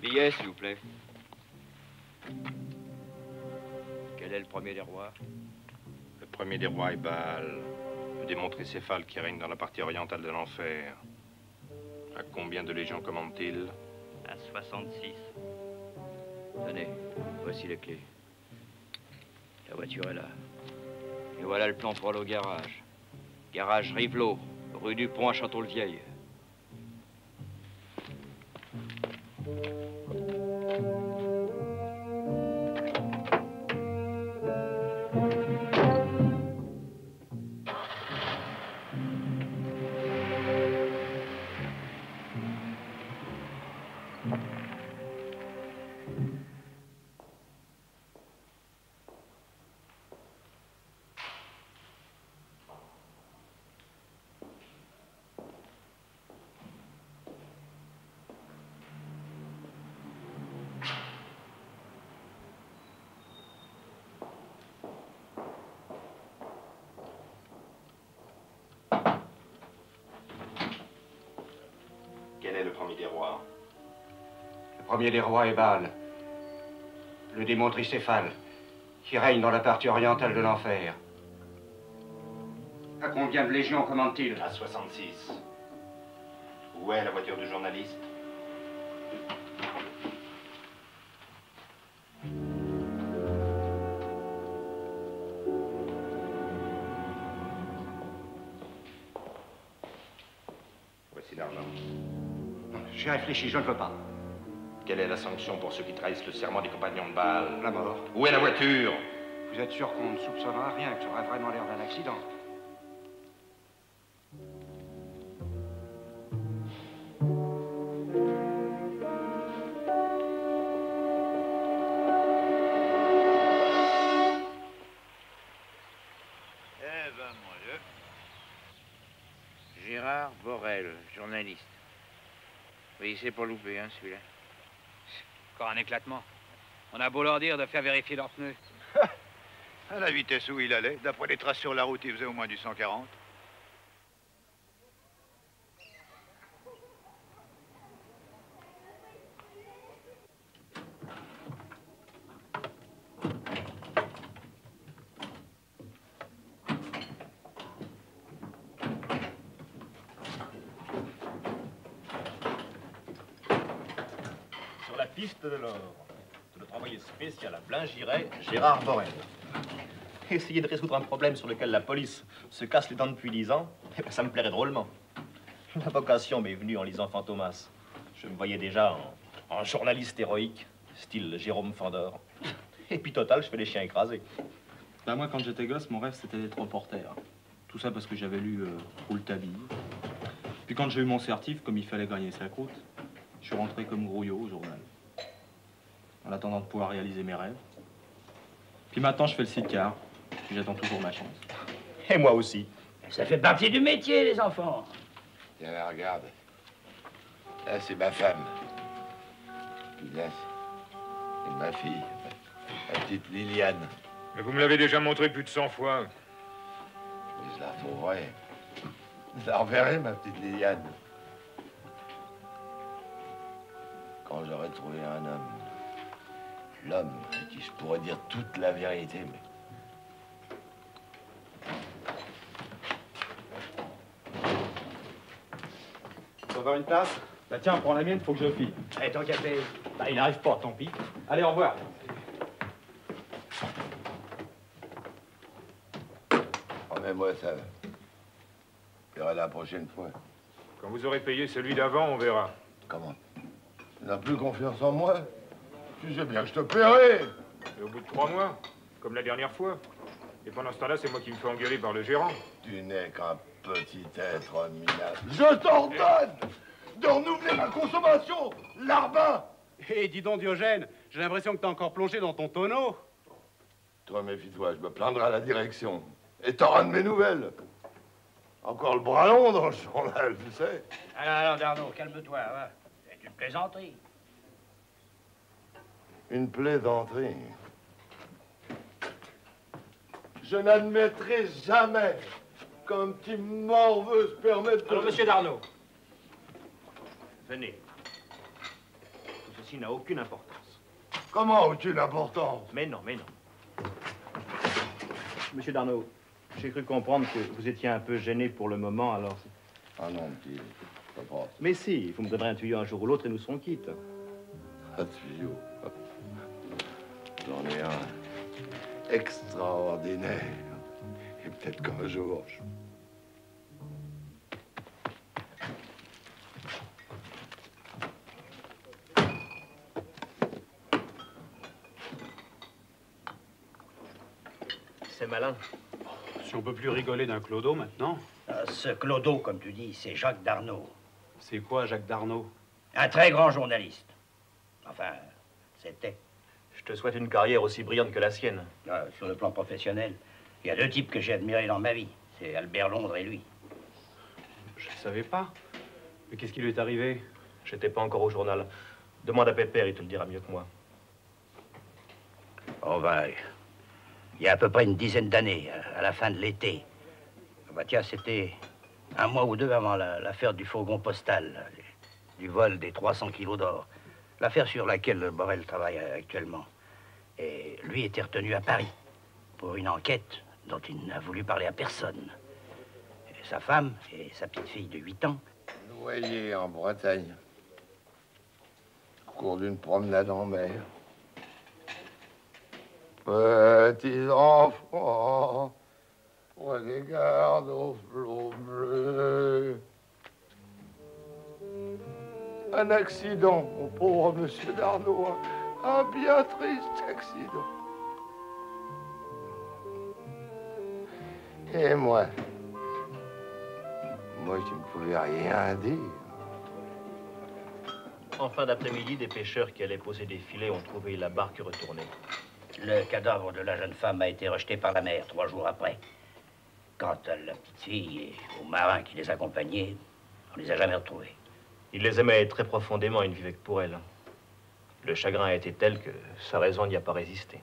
Billet, s'il vous plaît. Quel est le premier des rois? Le premier des rois est Baal, le démon tricéphale qui règne dans la partie orientale de l'enfer. À combien de légions commande-t-il? À 66. Tenez, voici les clés. La voiture est là. Et voilà le plan pour aller au garage. Garage Rivelot, rue du Pont à Château-le-Vieil. Quel est le premier des rois? Le premier des rois est Baal, le démon tricéphale, qui règne dans la partie orientale de l'enfer. À combien de légions commande-t-il? À 66. Où est la voiture du journaliste? Voici l'argent. J'ai réfléchi, je ne veux pas. Quelle est la sanction pour ceux qui trahissent le serment des compagnons de Baal? La mort. Où est la voiture? Vous êtes sûr qu'on ne soupçonnera rien, que ça aurait vraiment l'air d'un accident? Eh ben, mon Dieu. Gérard Borel, journaliste. Oui, c'est pas loupé, hein, celui-là. Encore un éclatement. On a beau leur dire de faire vérifier leurs pneus. À la vitesse où il allait, d'après les traces sur la route, il faisait au moins du 140. Sur la piste de l'or, notre envoyé spécial à Blaingiret, Gérard Borel. Essayer de résoudre un problème sur lequel la police se casse les dents depuis 10 ans, eh ben, ça me plairait drôlement. La vocation m'est venue en lisant Fantomas. Je me voyais déjà en journaliste héroïque, style Jérôme Fandor. Et puis total, je fais les chiens écrasés. Bah moi, quand j'étais gosse, mon rêve, c'était d'être reporter. Tout ça parce que j'avais lu Rouletabille. Puis quand j'ai eu mon certif, comme il fallait gagner sa croûte, je suis rentré comme grouillot au journal. En attendant de pouvoir réaliser mes rêves. Puis maintenant, je fais le sidecar. Puis j'attends toujours ma chance. Et moi aussi. Ça fait partie du métier, les enfants. Tiens, là, regarde. Là, c'est ma femme. Puis là, c'est ma fille. La petite Liliane. Mais vous me l'avez déjà montré plus de 100 fois. Mais je la retrouverai. Je la reverrai, ma petite Liliane. Quand j'aurai trouvé un homme. L'homme à qui je pourrais dire toute la vérité, mais... Tu vas avoir une place? Bah tiens, prends la mienne, faut que je file. Allez, tant qu'à faire. Bah il n'arrive pas, tant pis. Allez, au revoir. Remets-moi ça. Je verrai la prochaine fois. Quand vous aurez payé celui d'avant, on verra. Comment? Tu n'as plus confiance en moi? Tu sais bien que je te paierai. Et au bout de 3 mois, comme la dernière fois. Et pendant ce temps-là, c'est moi qui me fais engueuler par le gérant. Tu n'es qu'un petit être minable. Je t'ordonne de renouveler ma consommation, larbin! Hé, dis donc, Diogène, j'ai l'impression que t'es encore plongé dans ton tonneau. Toi, méfie-toi, je me plaindrai à la direction. Et t'auras de mes nouvelles. Encore le bras long dans le journal, tu sais. Alors, Darnaud, calme-toi, va. C'est une plaisanterie. Une plaisanterie. Je n'admettrai jamais qu'un petit morveux se permette de... Alors, monsieur Darnaud, venez. Tout ceci n'a aucune importance. Comment aucune importance? Mais non, mais non. Monsieur Darnaud, j'ai cru comprendre que vous étiez un peu gêné pour le moment, alors... Ah non, petit, pas grave. Mais si, vous me donnerez un tuyau un jour ou l'autre et nous serons quittes. Un tuyau. J'en ai un extraordinaire. Et peut-être qu'un jour, C'est malin. Si on peut plus rigoler d'un clodo maintenant. Ce clodo, comme tu dis, c'est Jacques Darnaud. C'est quoi, Jacques Darnaud? Un très grand journaliste. Enfin, c'était. Je te souhaite une carrière aussi brillante que la sienne. Sur le plan professionnel, il y a deux types que j'ai admirés dans ma vie. C'est Albert Londres et lui. Je ne savais pas. Mais qu'est-ce qui lui est arrivé? J'étais pas encore au journal. Demande à Pépère, il te le dira mieux que moi. Oh ben, il y a à peu près une dizaine d'années, à la fin de l'été. Bah tiens, c'était un mois ou deux avant l'affaire du fourgon postal, du vol des 300 kilos d'or. L'affaire sur laquelle Borel travaille actuellement. Et lui était retenu à Paris pour une enquête dont il n'a voulu parler à personne. Et sa femme et sa petite fille de 8 ans. noyé en Bretagne, au cours d'une promenade en mer. Petits enfants, prenez garde aux flots bleus. Un accident, mon pauvre monsieur Darnaud, un bien triste accident. Et moi qui ne pouvais rien dire. En fin d'après-midi, des pêcheurs qui allaient poser des filets ont trouvé la barque retournée. Le cadavre de la jeune femme a été rejeté par la mer 3 jours après. Quant à la petite fille et aux marins qui les accompagnaient, on les a jamais retrouvés. Il les aimait très profondément, il ne vivait que pour elle. Le chagrin a été tel que sa raison n'y a pas résisté.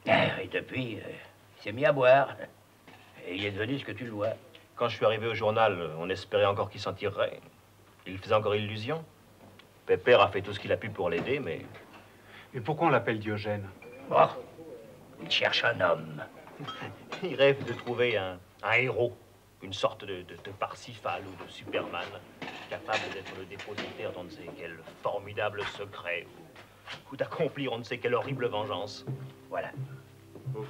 Et depuis, il s'est mis à boire. Et il est devenu ce que tu le vois. Quand je suis arrivé au journal, on espérait encore qu'il s'en tirerait. Il faisait encore illusion. Pépère a fait tout ce qu'il a pu pour l'aider, mais... Et pourquoi on l'appelle Diogène? Oh, il cherche un homme. Il rêve de trouver un héros, une sorte de Parsifal ou de Superman, capable d'être le dépositaire d'on ne sait quel formidable secret, ou d'accomplir on ne sait quelle horrible vengeance. Voilà. Oh.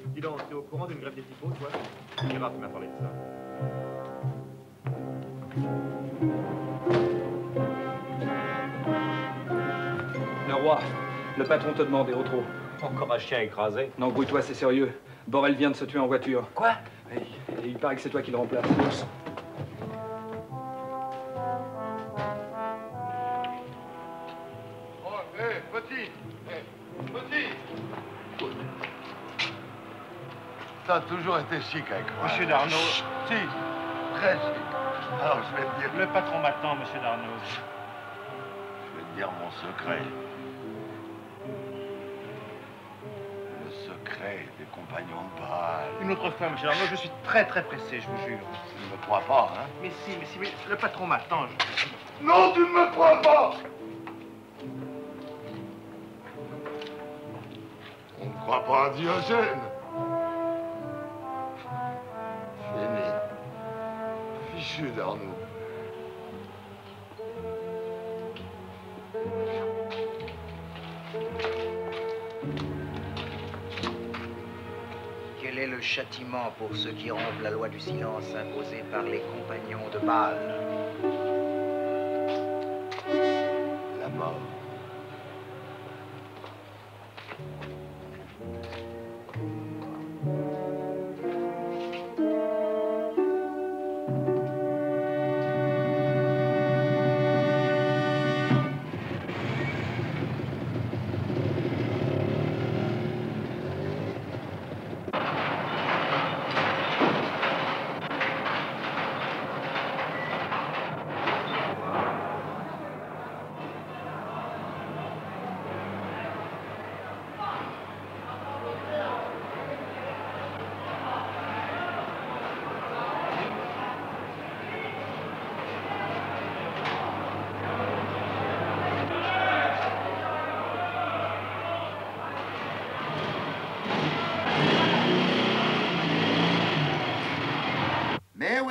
Dis donc, t'es au courant d'une grève des typos, toi? Gérard, tu m'as parlé de ça. Le roi, le patron te demande, au trop. Encore un chien écrasé? Non, grouille-toi, c'est sérieux. Borel vient de se tuer en voiture. Quoi? Et il paraît que c'est toi qui le remplace. Oh, hé, petit! Petit! T'as toujours été chic avec moi. Monsieur Darnaud. Si, très chic. Alors, je vais te dire... Le patron m'attend, monsieur Darnaud. Je vais te dire mon secret. Le secret des compagnons de Baal. Une autre fois, monsieur Darnaud, je suis très pressé, je vous jure. Tu ne me crois pas, hein? Mais si, le patron m'attend. Non, tu ne me crois pas! On ne croit pas à Diogène. Fini. Fichu d'Arnaud. Quel est le châtiment pour ceux qui rompent la loi du silence imposée par les compagnons de Baal? La mort.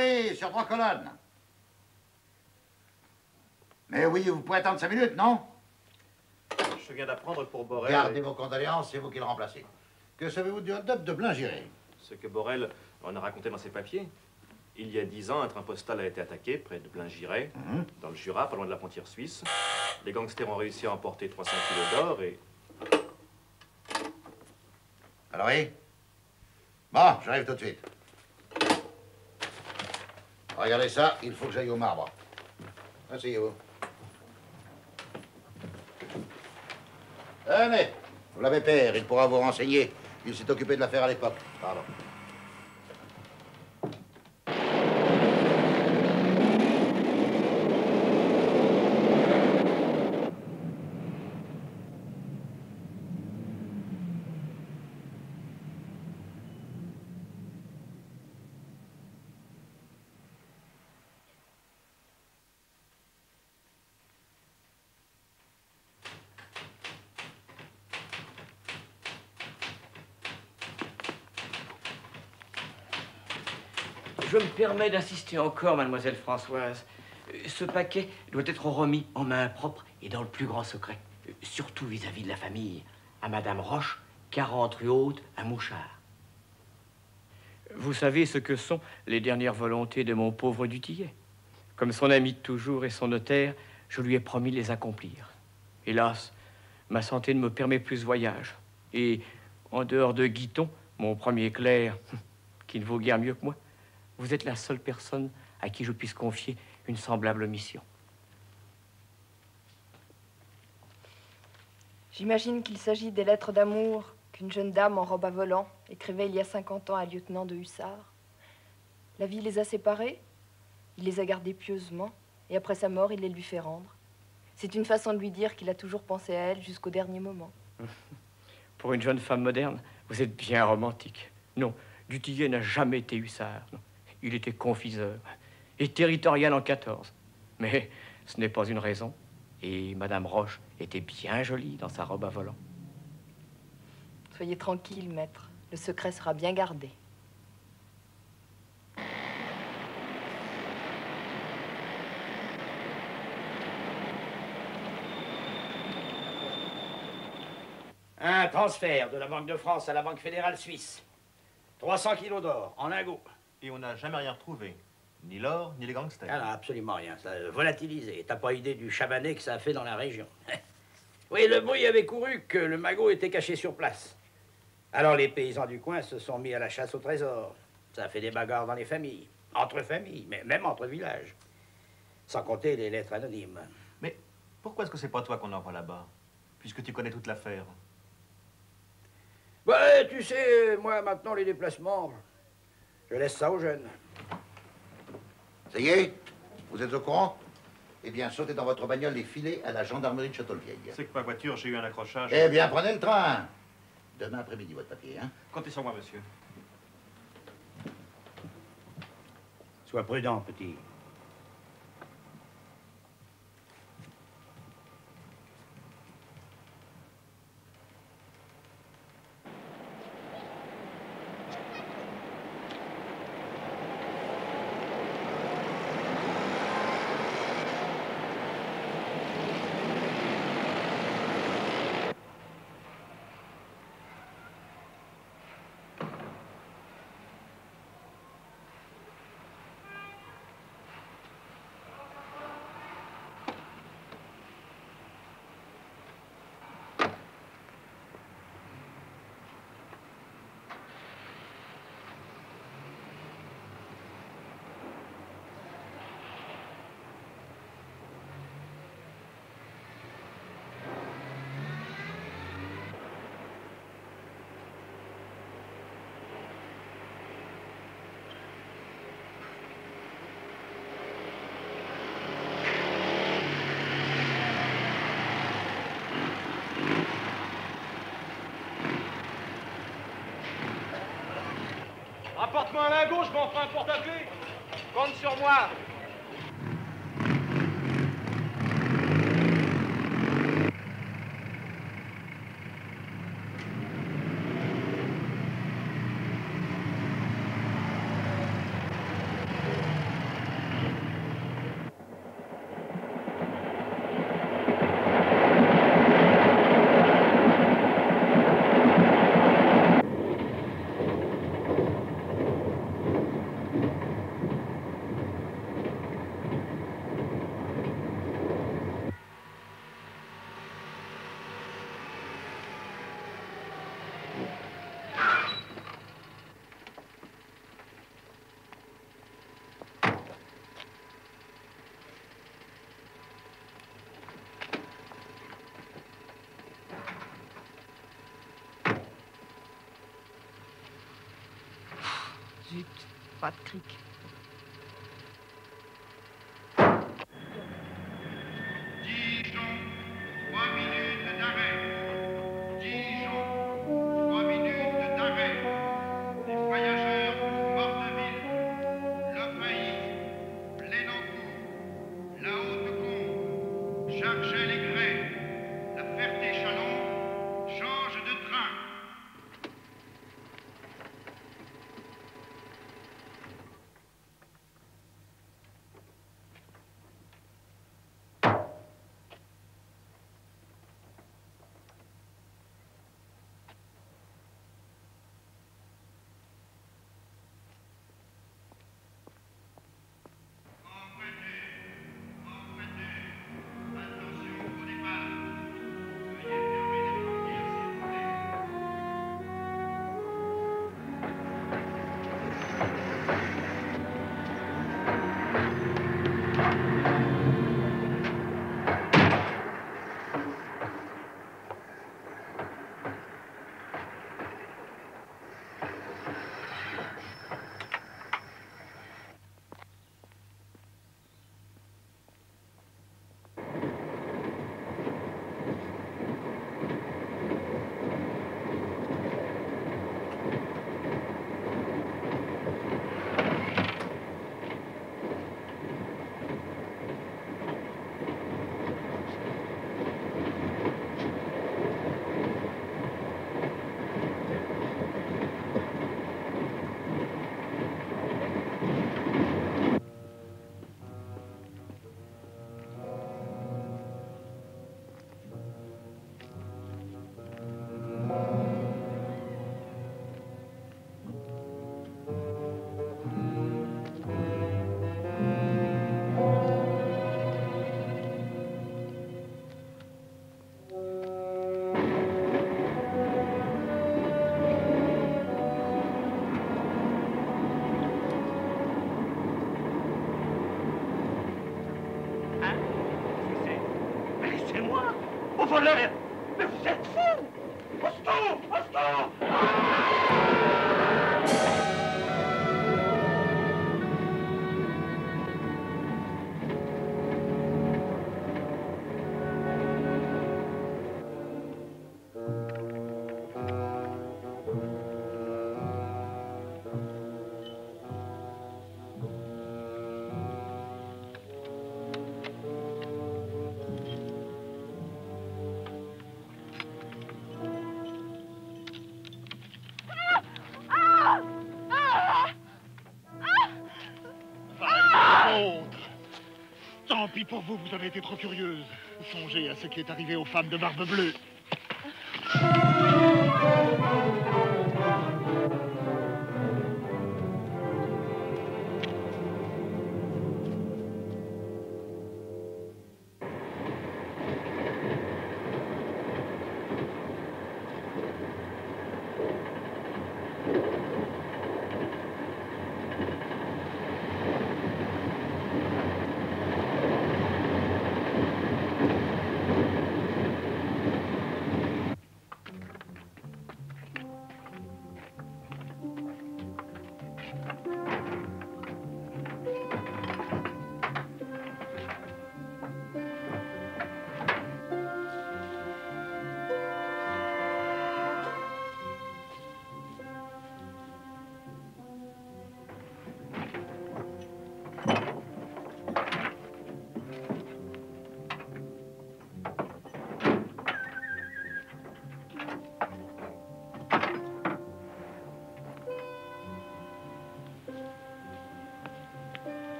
oui, sur 3 colonnes. Mais oui, vous pouvez attendre 5 minutes, non? Je viens d'apprendre pour Borel... Gardez vos condoléances, c'est vous qui le remplacez. Que savez-vous du hot-dog de Blain-Giré? Ce que Borel en a raconté dans ses papiers. Il y a 10 ans, un train postal a été attaqué près de Blain-Giré, dans le Jura, pas loin de la frontière suisse. Les gangsters ont réussi à emporter 300 kilos d'or et... Alors oui? Bon, j'arrive tout de suite. Regardez ça, il faut que j'aille au marbre. Asseyez-vous. Venez, vous l'avez père, il pourra vous renseigner. Il s'est occupé de l'affaire à l'époque. Pardon. Je me permets d'insister encore, mademoiselle Françoise. Ce paquet doit être remis en main propre et dans le plus grand secret. Surtout vis-à-vis de la famille. À madame Roche, 40 rue Haute, à Mouchard. Vous savez ce que sont les dernières volontés de mon pauvre Dutillet. Comme son ami de toujours et son notaire, je lui ai promis de les accomplir. Hélas, ma santé ne me permet plus ce voyage. Et en dehors de Guiton, mon premier clerc, qui ne vaut guère mieux que moi, vous êtes la seule personne à qui je puisse confier une semblable mission. J'imagine qu'il s'agit des lettres d'amour qu'une jeune dame en robe à volant écrivait il y a 50 ans à un lieutenant de hussards. La vie les a séparés, il les a gardées pieusement, et après sa mort, il les lui fait rendre. C'est une façon de lui dire qu'il a toujours pensé à elle jusqu'au dernier moment. Pour une jeune femme moderne, vous êtes bien romantique. Non, Dutillet n'a jamais été hussard. Non. Il était confiseur et territorial en 14. Mais ce n'est pas une raison. Et madame Roche était bien jolie dans sa robe à volant. Soyez tranquille, maître. Le secret sera bien gardé. Un transfert de la Banque de France à la Banque fédérale suisse. 300 kilos d'or, en lingots. Et on n'a jamais rien retrouvé. Ni l'or, ni les gangsters. Ah non, absolument rien. Ça a volatilisé. T'as pas idée du chabanet que ça a fait dans la région. Oui, le bruit avait couru que le magot était caché sur place. Alors les paysans du coin se sont mis à la chasse au trésor. Ça a fait des bagarres dans les familles. Entre familles, mais même entre villages. Sans compter les lettres anonymes. Mais pourquoi est-ce que c'est pas toi qu'on envoie là-bas? Puisque tu connais toute l'affaire. Ouais, tu sais, moi, maintenant, les déplacements, je laisse ça aux jeunes. Ça y est? Vous êtes au courant? Eh bien, sautez dans votre bagnole et filez à la gendarmerie de Château-le-Vieil. C'est que ma voiture, j'ai eu un accrochage. Eh bien, prenez le train. Demain après-midi, votre papier, hein? Comptez sur moi, monsieur. Sois prudent, petit. Apporte-moi un lingot, je m'en ferai un porte-clés. Compte sur moi. Zut, pas de cric. Dijon, 3 minutes d'arrêt. Dijon, 3 minutes d'arrêt. Les voyageurs pour Morteville, Le Pays, Plénencourt, La Haute-Combe, Jarget-les-Grès, La Ferté-Chalon, change de train. C'est moi, au voleur! Mais vous êtes fou! Au secours! Au secours! Tant pis pour vous, vous avez été trop curieuse. Songez à ce qui est arrivé aux femmes de Barbe Bleue.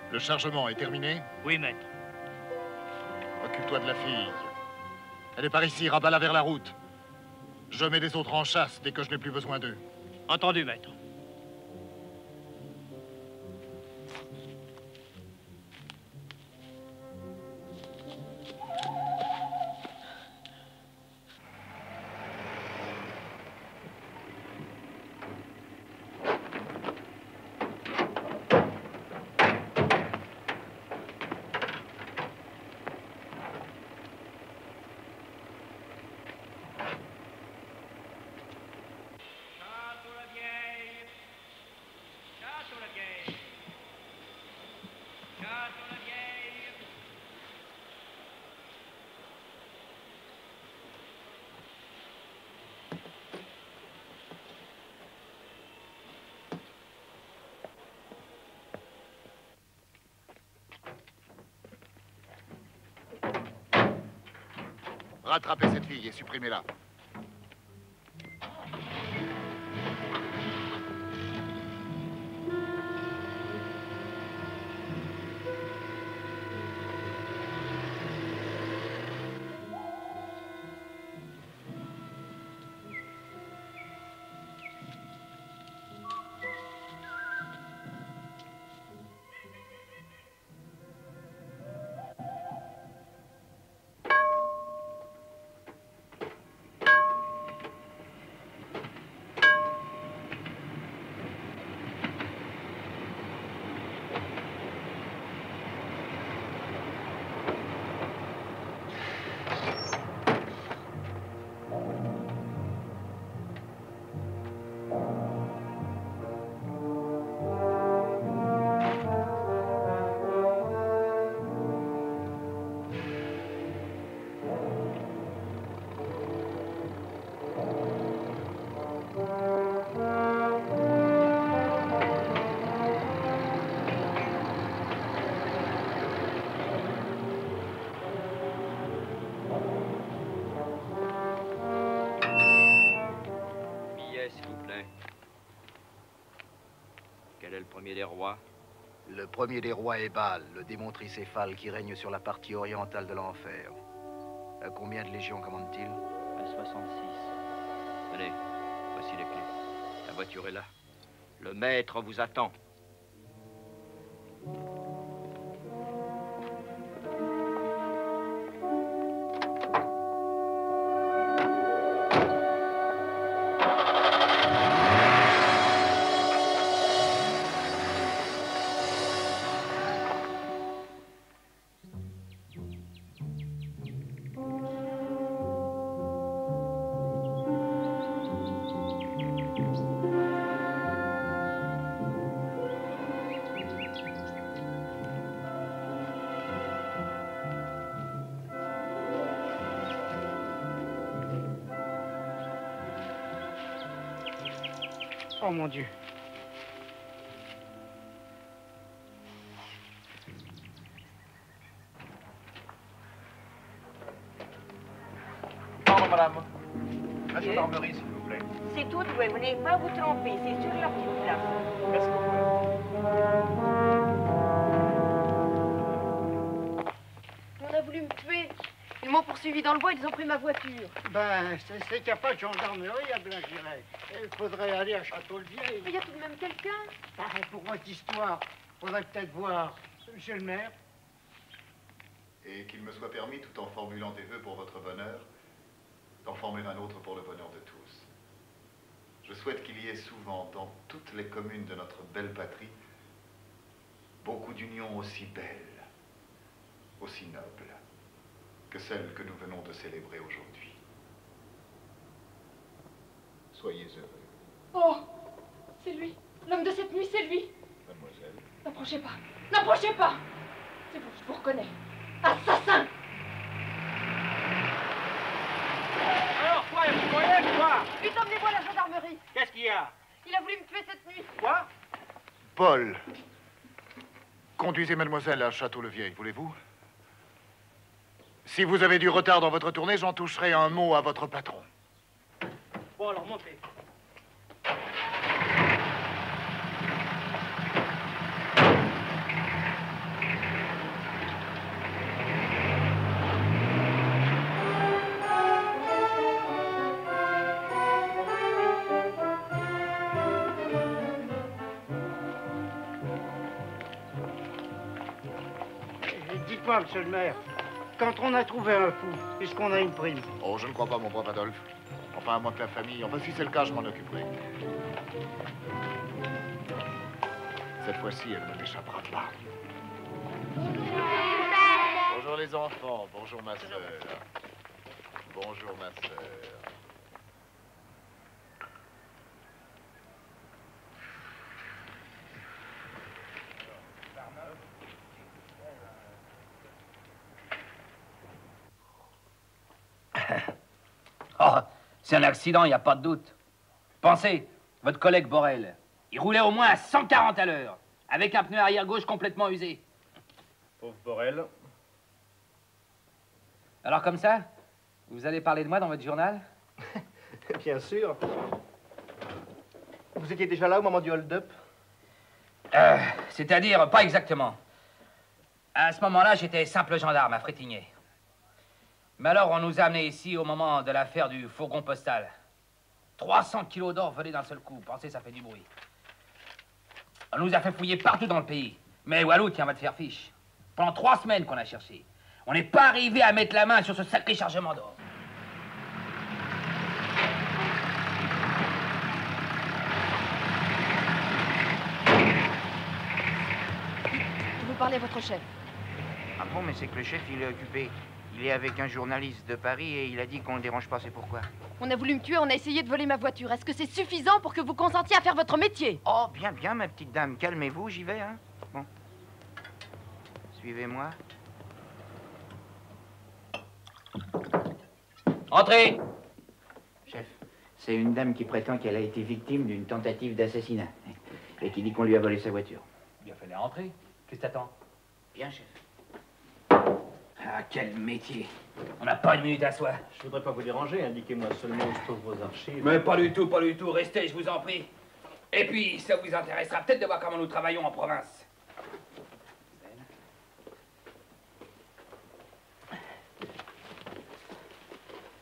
Le chargement est terminé? Oui, maître. Occupe-toi de la fille. Elle est par ici, rabats-la vers la route. Je mets les autres en chasse dès que je n'ai plus besoin d'eux. Entendu, maître. Rattrapez cette fille et supprimez-la. Le premier des rois? Le premier des rois est Baal, le démon tricéphale qui règne sur la partie orientale de l'enfer. À combien de légions commande-t-il? À 66. Tenez, voici les clés. La voiture est là. Le maître vous attend. Oh mon Dieu. Pardon, madame. La gendarmerie, s'il vous plaît. C'est tout, oui, vous n'avez pas à vous tromper, c'est sur la petite place. Merci beaucoup. On a voulu me tuer. Ils m'ont poursuivi dans le bois, ils ont pris ma voiture. Ben, c'est qu'il n'y a pas de gendarmerie à Blangiret. Il faudrait aller à Château-le-Vieil. Mais il y a tout de même quelqu'un. Pour votre histoire, faudrait peut-être voir monsieur le maire. Et qu'il me soit permis, tout en formulant des vœux pour votre bonheur, d'en former un autre pour le bonheur de tous. Je souhaite qu'il y ait souvent, dans toutes les communes de notre belle patrie, beaucoup d'unions aussi belles, aussi nobles, que celle que nous venons de célébrer aujourd'hui. Soyez heureux. Oh, c'est lui. L'homme de cette nuit, c'est lui. Mademoiselle. N'approchez pas. N'approchez pas. C'est vous, je vous reconnais. Assassin. Alors, quoi, vous croyez, quoi? Vite, emmenez-moi à la gendarmerie. Qu'est-ce qu'il y a? Il a voulu me tuer cette nuit. Quoi? Paul, conduisez mademoiselle à Château-le-Vieil, voulez-vous? Si vous avez du retard dans votre tournée, j'en toucherai un mot à votre patron. Bon, alors, montez. Dites-moi, monsieur le maire, quand on a trouvé un fou, est-ce qu'on a une prime? Oh, je ne crois pas, mon brave Adolphe. Enfin, à moins que la famille... Enfin, si c'est le cas, je m'en occuperai. Cette fois-ci, elle ne m'échappera pas. Bonjour les enfants, bonjour ma sœur. Bonjour ma sœur. Oh, c'est un accident, il n'y a pas de doute. Pensez, votre collègue Borel, il roulait au moins à 140 à l'heure, avec un pneu arrière gauche complètement usé. Pauvre Borel. Alors comme ça, vous allez parler de moi dans votre journal? Bien sûr. Vous étiez déjà là au moment du hold-up? C'est-à-dire, pas exactement. À ce moment-là, j'étais simple gendarme à Frétigné. Mais alors, on nous a amenés ici au moment de l'affaire du fourgon postal. 300 kilos d'or volés d'un seul coup. Pensez, ça fait du bruit. On nous a fait fouiller partout dans le pays. Mais Walou, tiens, va te faire fiche. Pendant 3 semaines qu'on a cherché. On n'est pas arrivé à mettre la main sur ce sacré chargement d'or. Vous parlez à votre chef. Ah bon, mais c'est que le chef, il est occupé. Il est avec un journaliste de Paris et il a dit qu'on ne le dérange pas, c'est pourquoi. On a voulu me tuer, on a essayé de voler ma voiture. Est-ce que c'est suffisant pour que vous consentiez à faire votre métier? Oh, bien, bien, ma petite dame. Calmez-vous, j'y vais, hein. Bon. Suivez-moi. Entrez! Chef, c'est une dame qui prétend qu'elle a été victime d'une tentative d'assassinat et qui dit qu'on lui a volé sa voiture. Il a fallu rentrer. Qu'est-ce que t'attends? Bien, chef. Ah, quel métier! On n'a pas une minute à soi. Je voudrais pas vous déranger, indiquez-moi seulement où se trouvent vos archives. Mais pas du tout, pas du tout. Restez, je vous en prie. Et puis, ça vous intéressera peut-être de voir comment nous travaillons en province.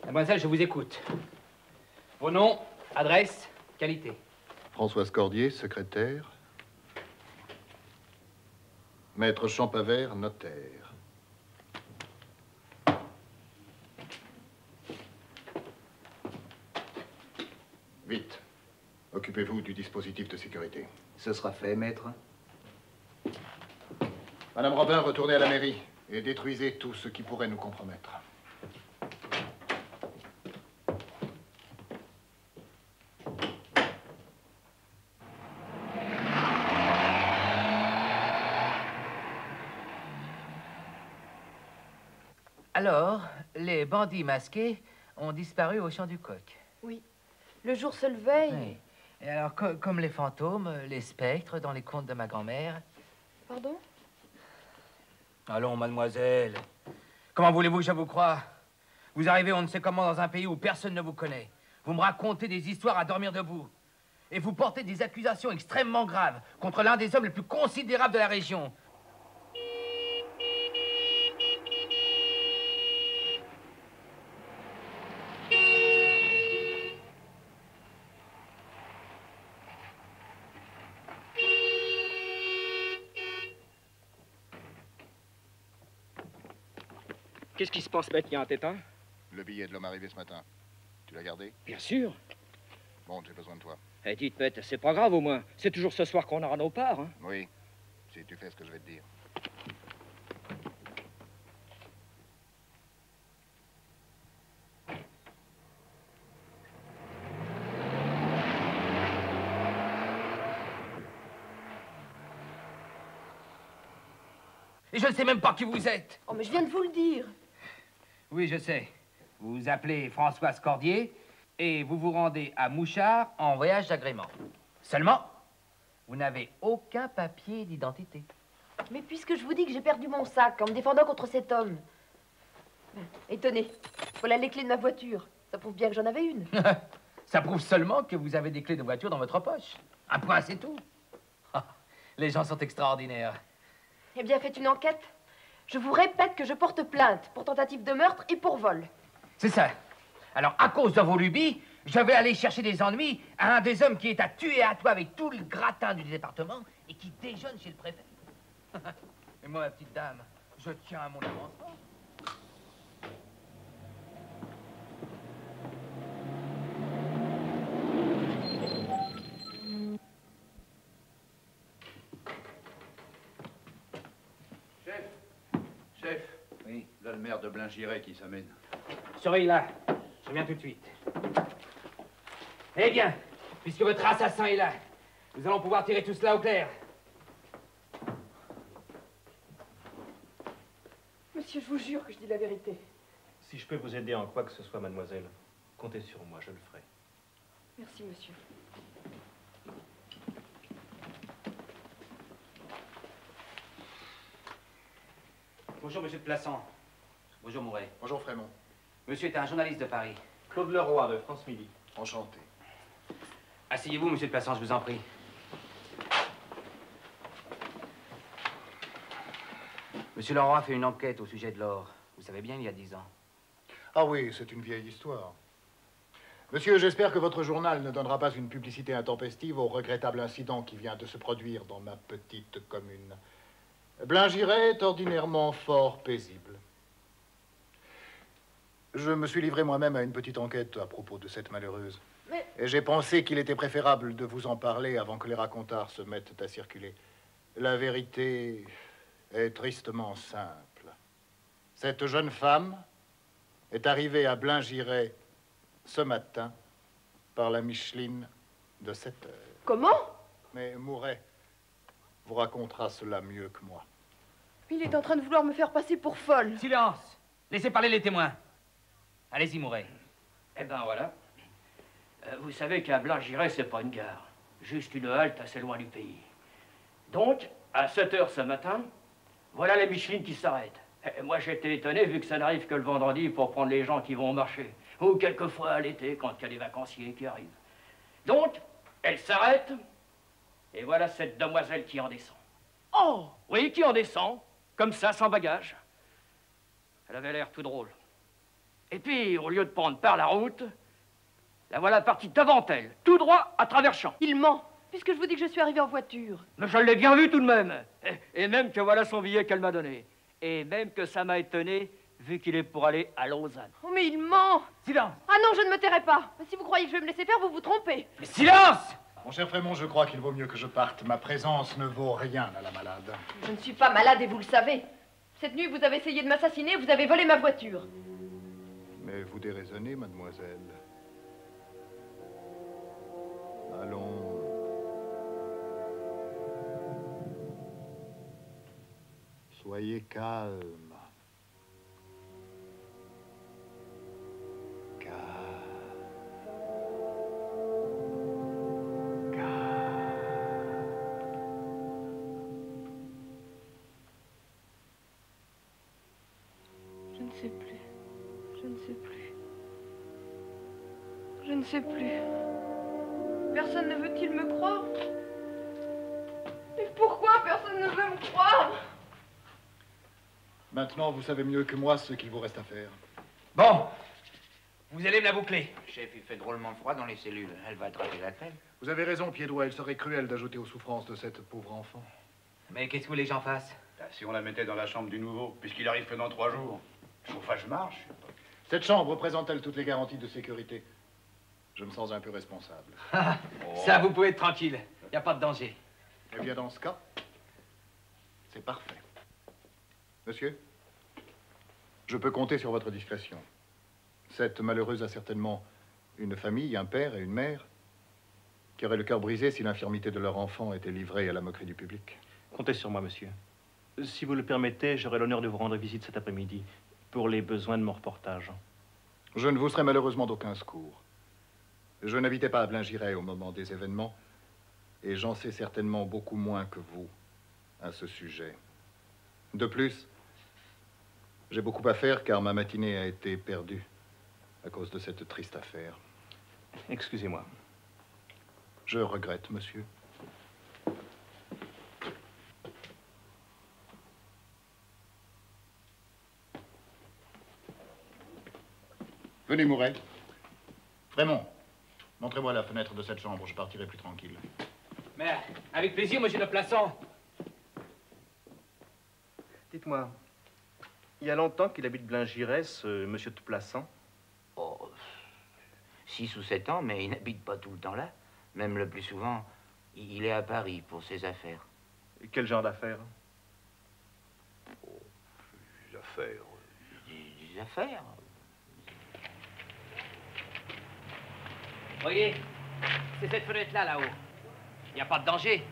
Mademoiselle, je vous écoute. Vos noms, adresse, qualité. Françoise Cordier, secrétaire. Maître Champavert, notaire. Vite. Occupez-vous du dispositif de sécurité. Ce sera fait, maître. Madame Robin, retournez à la mairie et détruisez tout ce qui pourrait nous compromettre. Alors, les bandits masqués ont disparu au champ du Coq. Oui. Le jour se levait. Oui. Et alors, comme les fantômes, les spectres dans les contes de ma grand-mère. Pardon? Allons, mademoiselle. Comment voulez-vous que je vous croie? Vous arrivez on ne sait comment dans un pays où personne ne vous connaît. Vous me racontez des histoires à dormir debout. Et vous portez des accusations extrêmement graves contre l'un des hommes les plus considérables de la région. Qu'est-ce qui se passe maintenant, Tétin? Le billet de l'homme arrivé ce matin. Tu l'as gardé? Bien sûr. Bon, j'ai besoin de toi. Eh, dites, Pète, c'est pas grave au moins. C'est toujours ce soir qu'on aura nos parts, hein. Oui, si tu fais ce que je vais te dire. Et je ne sais même pas qui vous êtes. Oh, mais je viens de vous le dire. Oui, je sais. Vous vous appelez Françoise Cordier et vous vous rendez à Mouchard en voyage d'agrément. Seulement, vous n'avez aucun papier d'identité. Mais puisque je vous dis que j'ai perdu mon sac en me défendant contre cet homme. Et tenez, voilà les clés de ma voiture. Ça prouve bien que j'en avais une. Ça prouve seulement que vous avez des clés de voiture dans votre poche. Un point, c'est tout. Les gens sont extraordinaires. Eh bien, faites une enquête. Je vous répète que je porte plainte pour tentative de meurtre et pour vol. C'est ça. Alors, à cause de vos lubies, je vais aller chercher des ennuis à un des hommes qui est à tuer à toi avec tout le gratin du département et qui déjeune chez le préfet. Et moi, ma petite dame, je tiens à mon avancement. Chef, oui, là le maire de Blaingiret qui s'amène. Surveille là, je viens tout de suite. Eh bien, puisque votre assassin est là, nous allons pouvoir tirer tout cela au clair. Monsieur, je vous jure que je dis la vérité. Si je peux vous aider en quoi que ce soit, mademoiselle, comptez sur moi, je le ferai. Merci, monsieur. Bonjour, monsieur de Plassans. Bonjour, Mouret. Bonjour, Frémont. Monsieur est un journaliste de Paris. Claude Leroy, de France Midi. Enchanté. Asseyez-vous, monsieur de Plassans, je vous en prie. Monsieur Leroy a fait une enquête au sujet de l'or. Vous savez bien, il y a 10 ans. Ah oui, c'est une vieille histoire. Monsieur, j'espère que votre journal ne donnera pas une publicité intempestive au regrettable incident qui vient de se produire dans ma petite commune. Blaingiret est ordinairement fort paisible. Je me suis livré moi-même à une petite enquête à propos de cette malheureuse. Mais... Et j'ai pensé qu'il était préférable de vous en parler avant que les racontards se mettent à circuler. La vérité est tristement simple. Cette jeune femme est arrivée à Blaingiret ce matin par la Micheline de 7 heures. Comment? Mais Mouret vous racontera cela mieux que moi. Il est en train de vouloir me faire passer pour folle. Silence! Laissez parler les témoins. Allez-y, Mouret. Eh ben voilà. Vous savez qu'à Blaingiret, c'est pas une gare. Juste une halte assez loin du pays. Donc, à 7 heures ce matin, voilà les Michelines qui s'arrêtent. Et moi, j'étais étonné vu que ça n'arrive que le vendredi pour prendre les gens qui vont au marché. Ou quelquefois à l'été quand il y a des vacanciers qui arrivent. Donc, elle s'arrête. Et voilà cette demoiselle qui en descend. Oh! Oui, qui en descend. Comme ça, sans bagage. Elle avait l'air tout drôle. Et puis, au lieu de prendre par la route, la voilà partie devant elle, tout droit à travers champs. Il ment, puisque je vous dis que je suis arrivée en voiture. Mais je l'ai bien vu tout de même. Et même que voilà son billet qu'elle m'a donné. Et même que ça m'a étonné, vu qu'il est pour aller à Lausanne. Oh, mais il ment! Silence! Ah non, je ne me tairai pas. Mais si vous croyez que je vais me laisser faire, vous vous trompez. Mais silence! Mon cher Frémont, je crois qu'il vaut mieux que je parte. Ma présence ne vaut rien à la malade. Je ne suis pas malade et vous le savez. Cette nuit, vous avez essayé de m'assassiner, vous avez volé ma voiture. Mais vous déraisonnez, mademoiselle. Allons. Soyez calme. Je ne sais plus. Je ne sais plus. Je ne sais plus. Personne ne veut-il me croire? Mais pourquoi personne ne veut me croire? Maintenant, vous savez mieux que moi ce qu'il vous reste à faire. Bon, vous allez me la boucler. Chef, il fait drôlement froid dans les cellules. Elle va attraper la crème. Vous avez raison, Pied-Doigt. Il serait cruel d'ajouter aux souffrances de cette pauvre enfant. Mais qu'est-ce que vous voulez que j'en fasse? Si on la mettait dans la chambre du nouveau, puisqu'il arrive que dans 3 jours. Le chauffage marche. Cette chambre présente-t-elle toutes les garanties de sécurité? Je me sens un peu responsable. Ça, vous pouvez être tranquille. Il n'y a pas de danger. Eh bien, dans ce cas, c'est parfait. Monsieur, je peux compter sur votre discrétion. Cette malheureuse a certainement une famille, un père et une mère, qui auraient le cœur brisé si l'infirmité de leur enfant était livrée à la moquerie du public. Comptez sur moi, monsieur. Si vous le permettez, j'aurai l'honneur de vous rendre visite cet après-midi pour les besoins de mon reportage. Je ne vous serai malheureusement d'aucun secours. Je n'habitais pas à Blaingiret au moment des événements, et j'en sais certainement beaucoup moins que vous à ce sujet. De plus, j'ai beaucoup à faire car ma matinée a été perdue à cause de cette triste affaire. Excusez-moi. Je regrette, monsieur. Venez, Mouret. Frémont, montrez-moi la fenêtre de cette chambre, je partirai plus tranquille. Mais avec plaisir, monsieur de Plassans. Dites-moi, il y a longtemps qu'il habite Blaingiret, ce monsieur de Plassans? Oh, 6 ou 7 ans, mais il n'habite pas tout le temps là. Même le plus souvent, il est à Paris pour ses affaires. Et quel genre d'affaires? Oh, des affaires. Des affaires? Voyez, c'est cette fenêtre-là, là-haut. Il n'y a pas de danger.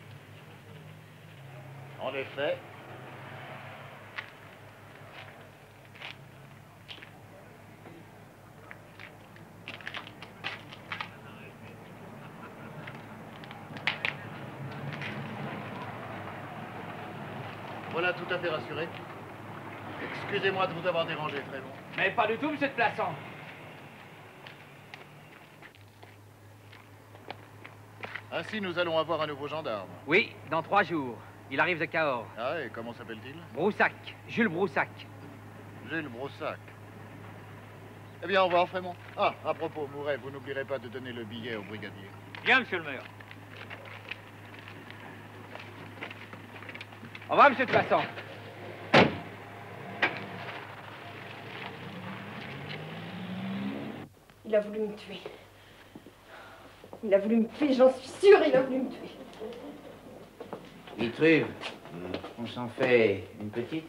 En effet. Voilà tout à fait rassuré. Excusez-moi de vous avoir dérangé, Frémont. Mais pas du tout, monsieur de Plassans. Ainsi, nous allons avoir un nouveau gendarme. Oui, dans 3 jours. Il arrive de Cahors. Ah, et comment s'appelle-t-il? Broussac, Jules Broussac. Jules Broussac. Eh bien, au revoir, Frémont. Ah, à propos, Mouret, vous n'oublierez pas de donner le billet au brigadier. Bien, monsieur le maire. Au revoir, monsieur de Plassans. Il a voulu me tuer. Il a voulu me tuer, j'en suis sûre, il a voulu me tuer. Vitruve, on s'en fait une petite?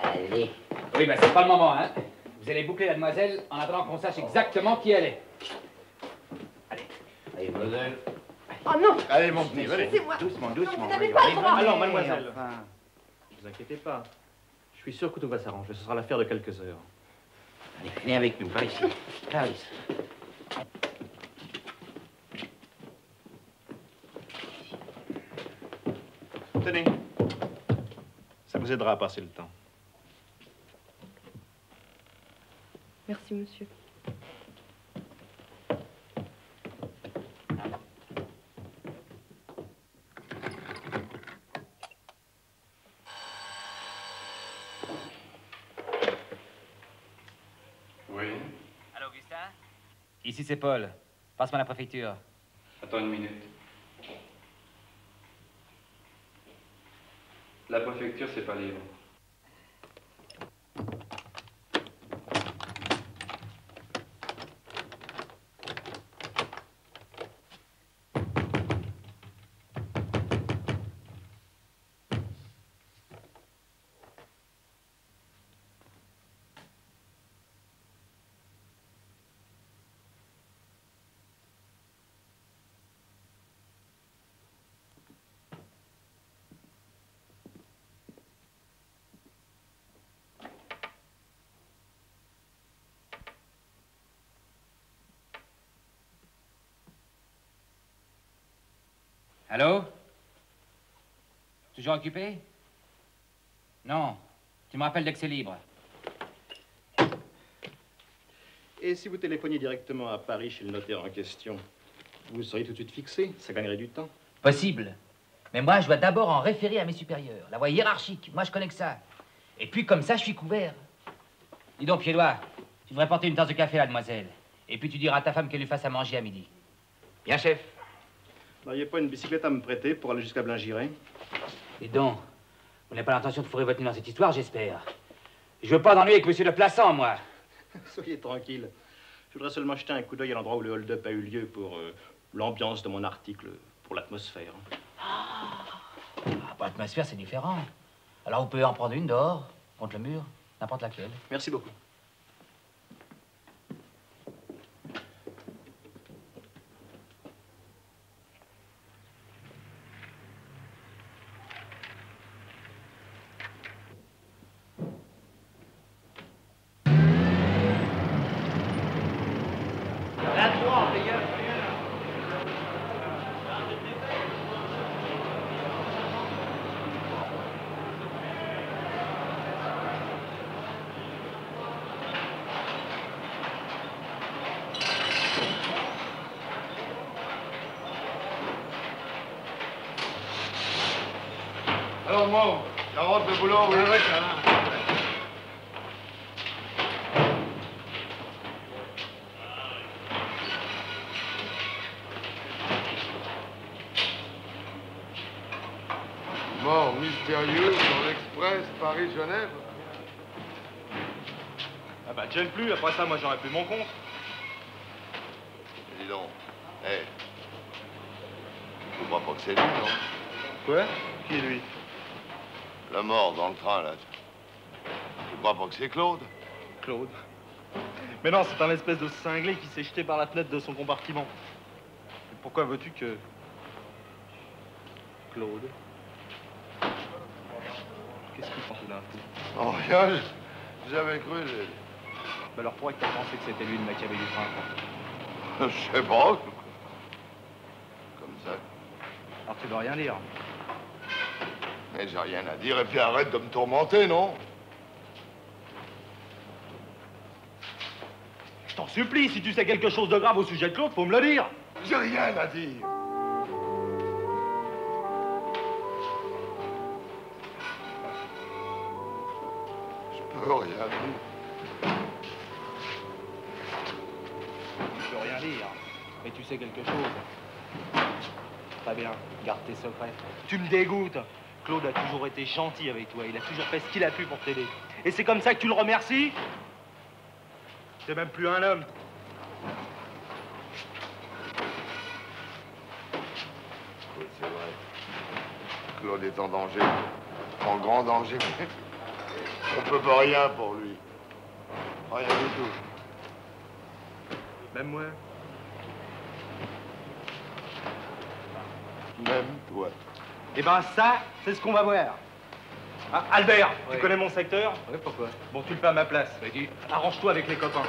Allez. Oui, ben c'est pas le moment, hein. Vous allez boucler la demoiselle en attendant qu'on sache exactement qui elle est. Allez, mademoiselle. Oh non! Allez, mon petit, allez. Excusez-moi. Doucement, doucement. Vous n'avez pas le droit. Alors, mademoiselle, Enfin, ne vous inquiétez pas. Je suis sûr que tout va s'arranger. Ce sera l'affaire de quelques heures. allez, venez avec nous, par ici. Par ici. Tenez. Ça vous aidera à passer le temps. Merci, monsieur. Oui. Allô, Augustin? Ici, c'est Paul. Passe-moi à la préfecture. Attends une minute. La préfecture, c'est pas libre. Allô? Toujours occupé? Non. Tu me rappelles dès que c'est libre. Et si vous téléphoniez directement à Paris chez le notaire en question, vous seriez tout de suite fixé, ça gagnerait du temps. Possible. Mais moi, je dois d'abord en référer à mes supérieurs. La voie hiérarchique. Moi, je connais que ça. Et puis, comme ça, je suis couvert. Dis donc, Pied-Doigt, tu devrais porter une tasse de café à la demoiselle. Et puis, tu diras à ta femme qu'elle lui fasse à manger à midi. Bien, chef. Vous n'auriez pas une bicyclette à me prêter pour aller jusqu'à Blaingiret? Et donc, vous n'avez pas l'intention de fourrer votre nez dans cette histoire, j'espère. Je veux pas d'ennui avec monsieur de Plassans, moi. Soyez tranquille. Je voudrais seulement jeter un coup d'œil à l'endroit où le hold-up a eu lieu pour l'ambiance de mon article, pour l'atmosphère. Pour l'atmosphère, c'est différent. Alors, vous pouvez en prendre une dehors, contre le mur, n'importe laquelle. Merci beaucoup. Alors, moi, ça rentre le boulot, oui. Ah ouais, ça va. Mort mystérieuse dans l'express Paris-Genève. Ah bah, gêne plus, après ça, moi j'aurais plus mon compte. Dis donc, hé. Je crois pas que c'est lui, non? Quoi? Qui est lui? La mort dans le train, là. Je crois pas que c'est Claude. Claude. Mais non, c'est un espèce de cinglé qui s'est jeté par la fenêtre de son compartiment. Et pourquoi veux-tu que... Claude? Qu'est-ce qu'il pense d'un fou? Oh, rien, j'avais cru. Bah alors pourquoi tu as pensé que c'était lui le Machiavé du train? Je sais pas. Comme ça. Alors tu dois rien lire. Mais j'ai rien à dire, et puis arrête de me tourmenter, non? Je t'en supplie, si tu sais quelque chose de grave au sujet de Claude, faut me le dire. J'ai rien à dire. Je peux rien dire. Tu peux rien dire, mais tu sais quelque chose. Très bien, garde tes secrets. Tu me dégoûtes. Claude a toujours été gentil avec toi. Il a toujours fait ce qu'il a pu pour t'aider. Et c'est comme ça que tu le remercies? C'est même plus un homme. Oui, c'est vrai. Claude est en danger. En grand danger. On peut pas rien pour lui. Rien du tout. Même moi. Même toi. Eh ben ça, c'est ce qu'on va voir. Ah, Albert, Oui. tu connais mon secteur? Oui, pourquoi? Bon, tu le fais à ma place. Vas-y. Arrange-toi avec les copains.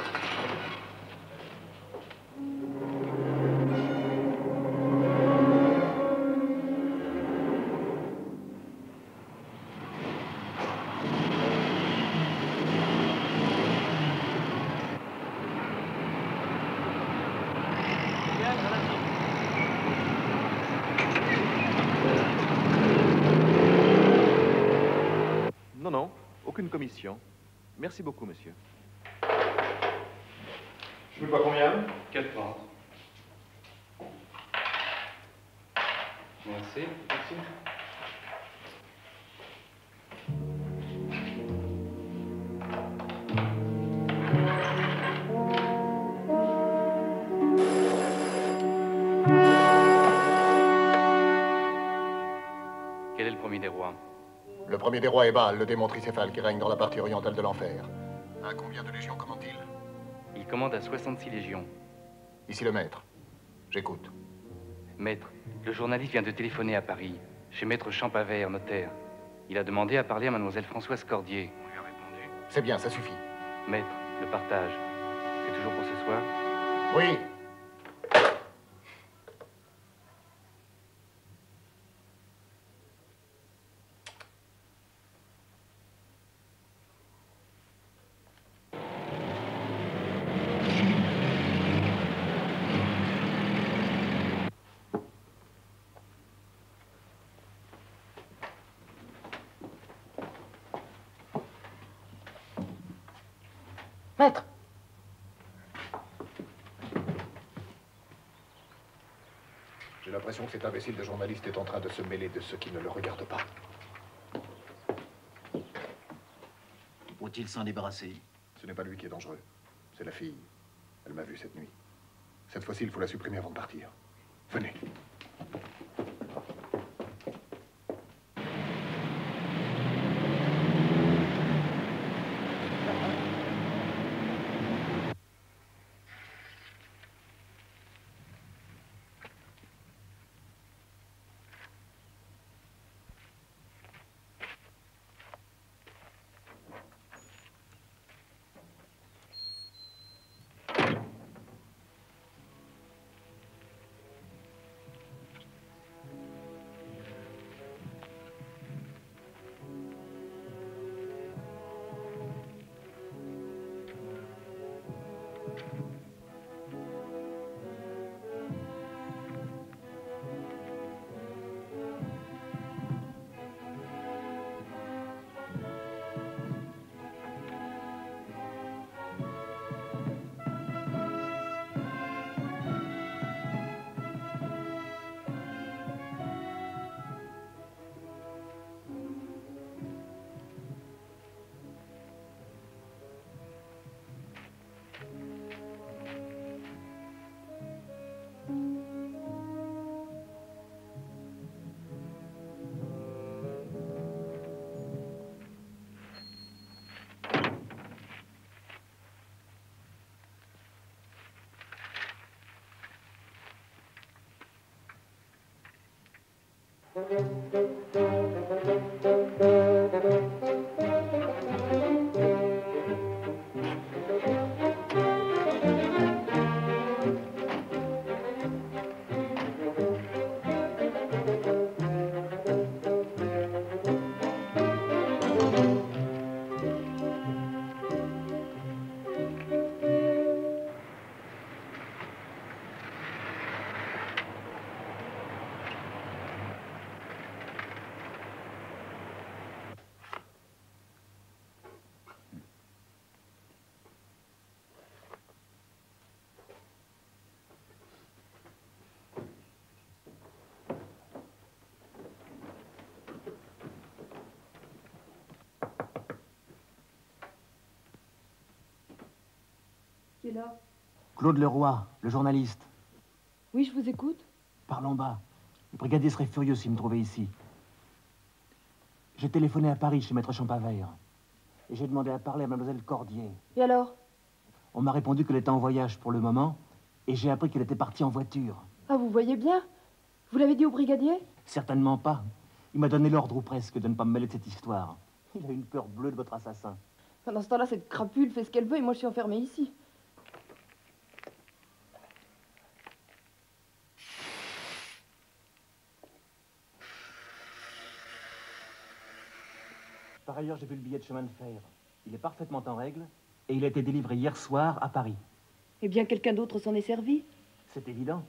Non, non, aucune commission. Merci beaucoup, monsieur. Je veux pas combien? 4 francs. Merci. Merci. Quel est le premier des rois? Le premier des rois est Baal, le démon tricéphale qui règne dans la partie orientale de l'enfer. À combien de légions commande-t-il? Il commande à 66 légions. Ici le maître. J'écoute. Maître, le journaliste vient de téléphoner à Paris, chez Maître Champavert, notaire. Il a demandé à parler à mademoiselle Françoise Cordier. On lui a répondu. C'est bien, ça suffit. Maître, le partage. C'est toujours pour ce soir? Oui. Maître! J'ai l'impression que cet imbécile de journaliste est en train de se mêler de ceux qui ne le regardent pas. Faut-il s'en débarrasser? Ce n'est pas lui qui est dangereux. C'est la fille. Elle m'a vu cette nuit. Cette fois-ci, il faut la supprimer avant de partir. Venez. est là? Claude Leroy, le journaliste. Oui, je vous écoute. Parlons bas. Le brigadier serait furieux s'il me trouvait ici. J'ai téléphoné à Paris chez Maître Champavert. Et j'ai demandé à parler à mademoiselle Cordier. Et alors? On m'a répondu qu'elle était en voyage pour le moment. Et j'ai appris qu'elle était partie en voiture. Ah, vous voyez bien? Vous l'avez dit au brigadier? Certainement pas. Il m'a donné l'ordre ou presque de ne pas me mêler de cette histoire. Il a une peur bleue de votre assassin. Pendant ce temps-là, cette crapule fait ce qu'elle veut et moi je suis enfermée ici. Par ailleurs, j'ai vu le billet de chemin de fer. Il est parfaitement en règle et il a été délivré hier soir à Paris. Eh bien, quelqu'un d'autre s'en est servi? C'est évident.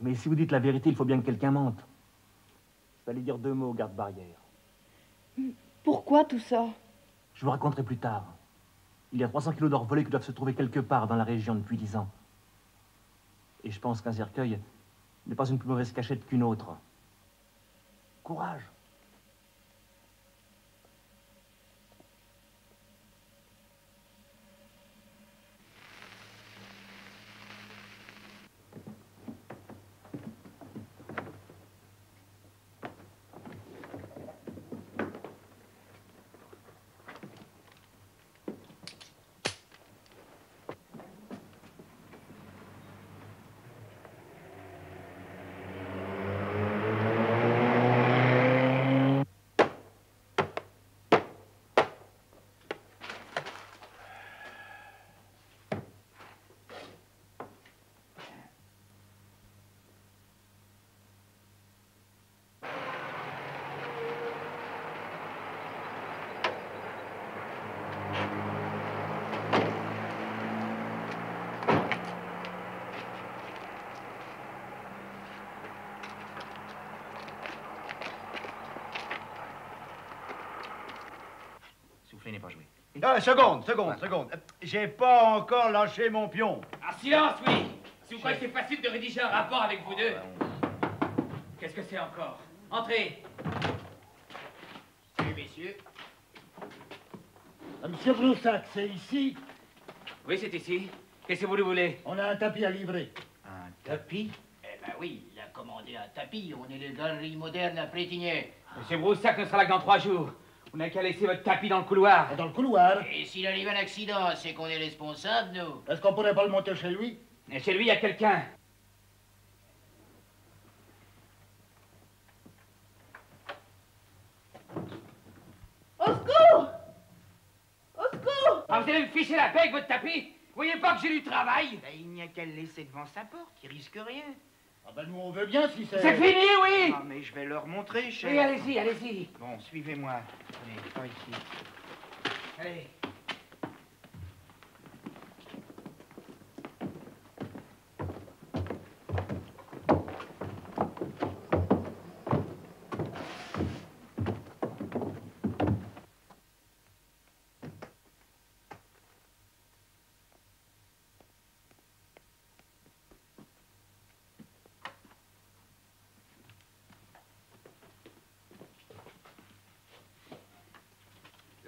Mais si vous dites la vérité, il faut bien que quelqu'un mente. Je vais aller dire 2 mots au garde-barrière. Pourquoi tout ça? Je vous raconterai plus tard. Il y a 300 kilos d'or volés qui doivent se trouver quelque part dans la région depuis 10 ans. Et je pense qu'un cercueil n'est pas une plus mauvaise cachette qu'une autre. Courage! N'est pas joué. Ah, seconde. J'ai pas encore lâché mon pion. Ah, silence, oui. Si vous croyez que c'est facile de rédiger un rapport avec vous deux. Qu'est-ce que c'est encore? Entrez. Oui, messieurs. Monsieur Broussac, c'est ici? Oui, c'est ici. Qu'est-ce que vous voulez? On a un tapis à livrer. Un tapis? Eh ben oui, il a commandé un tapis. On est les galeries modernes à Frétigné. Monsieur Broussac ne sera là que dans 3 jours. Vous n'avez qu'à laisser votre tapis dans le couloir. Dans le couloir? Et s'il arrive un accident, c'est qu'on est responsable, nous. Est-ce qu'on pourrait pas le monter chez lui? Et chez lui, il y a quelqu'un. Au secours! Au secours! Ah, vous allez me ficher la paix avec votre tapis? Vous voyez pas que j'ai du travail? Ben, il n'y a qu'à le laisser devant sa porte, il risque rien. Ah ben nous on veut bien si c'est... C'est fini, oui! Ah, mais je vais leur montrer, chef. Oui, allez-y, allez-y. Bon, suivez-moi. Allez, pas ici. Allez.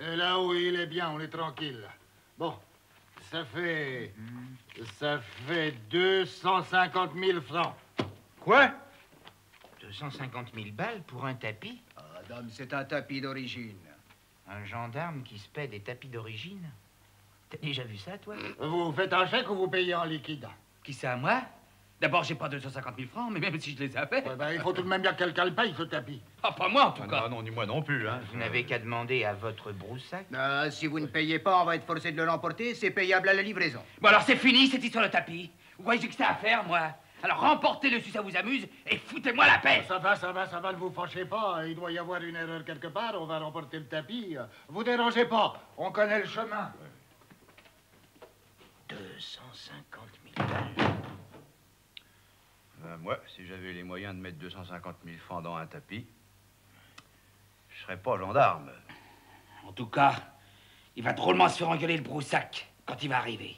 Et là où il est bien, on est tranquille. Bon, ça fait 250 000 francs. Quoi? 250 000 balles pour un tapis? Ah, dame, c'est un tapis d'origine. Un gendarme qui se paie des tapis d'origine? T'as déjà vu ça, toi? Vous faites un chèque ou vous payez en liquide? Qui ça, moi? D'abord, j'ai pas 250 000 francs, mais même si je les avais... Ouais, ben, il faut tout de même bien que quelqu'un le paye, ce tapis. Ah, pas moi, en tout cas. Non, ni moi non plus, hein. Vous n'avez qu'à demander à votre Broussac. Si vous ne payez pas, on va être forcé de l'emporter. C'est payable à la livraison. Bon, alors c'est fini, cette histoire de tapis. Vous voyez que c'est à faire, moi. Alors remportez-le si ça vous amuse et foutez-moi la paix. Ça va, ne vous fâchez pas. Il doit y avoir une erreur quelque part. On va remporter le tapis. Vous dérangez pas. On connaît le chemin. 250 000 balles. Moi, si j'avais les moyens de mettre 250 000 francs dans un tapis, je serais pas gendarme. En tout cas, il va drôlement se faire engueuler le Broussac quand il va arriver.